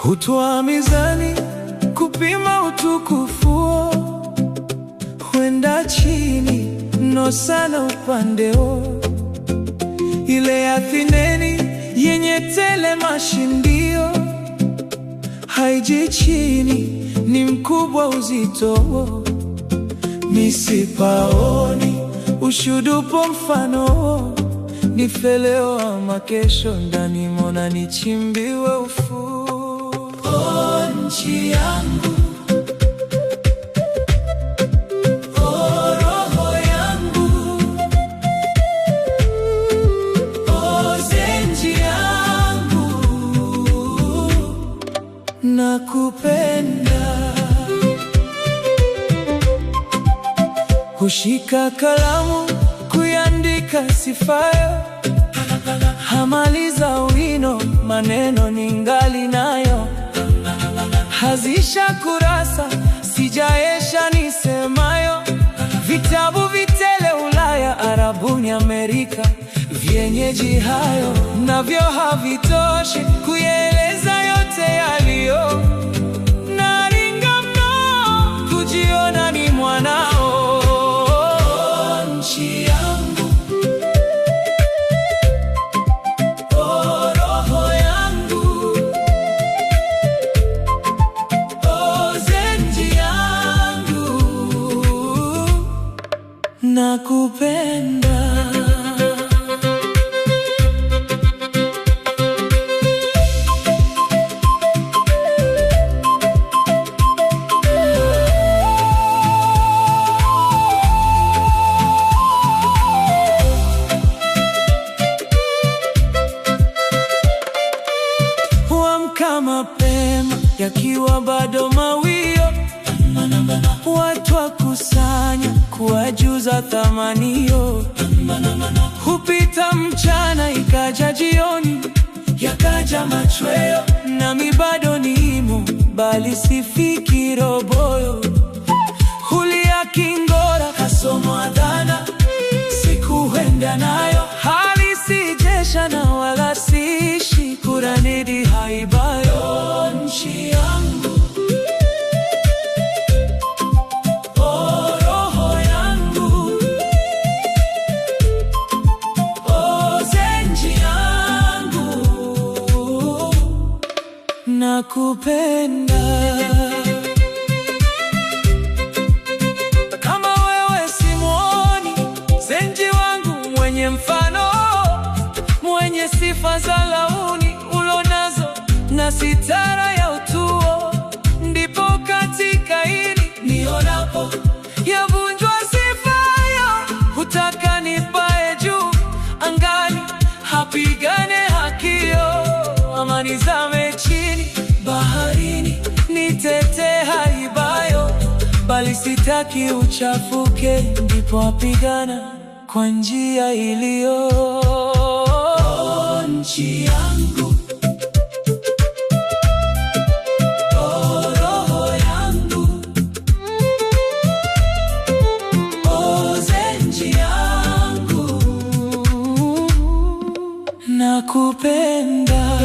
Hutwaa mizani kupima utukufuo, huenda chini no sana upandeo. Ile ya Thineni yenye tele mashindio, haiji chini, ni mkubwa uzito. Misipaoni ushudupo mfano, ni feleo ama kesho ndani mona nichimbiwe ufuo. Oh, nchi yangu, oh, roho yangu, oh, zenji yangu, nakupenda. Hushika kalamu kuandika sifayo, hamaliza wino maneno ningali nayo. Hazisha kurasa sijaesha nisemayo, vitabu vitele Ulaya, Arabuni, Amerika, vyenyeji hayo navyo havitoshi kueleza yote yaliyo. Naringa mno kujiona ni mwanao. Nchi yangu, oh, roho yangu, oh, zenji yangu, nakupenda. Mapema yakiwa bado mawio, watu wakusanya kuwajuza thamanio. Hupita mchana ikaja jioni, yakaja machweo, nami bado nimo bali sifiki roboyo. Hulia kingora kasomo adhana, siku huenda nayo, hali sijesha na wala siishi kuranidi haibayo. Nchi yangu, oh, roho yangu, oh, zenji yangu, nakupenda. Kama wewe simuoni zenji wangu, mwenye mfano, mwenye sifa za launi ulonazo na sitara ya utuo, ndipo katika hili nionapo yavunjwa sifayo. Hutaka nipae juu angani, hapigane hakio, ama nizame chini baharini, nitete haibayo, bali sitaki uchafuke, ndipo apigana kwa njia iliyo. Nchi yangu, oh, roho yangu, oh, zenji yangu, nakupenda.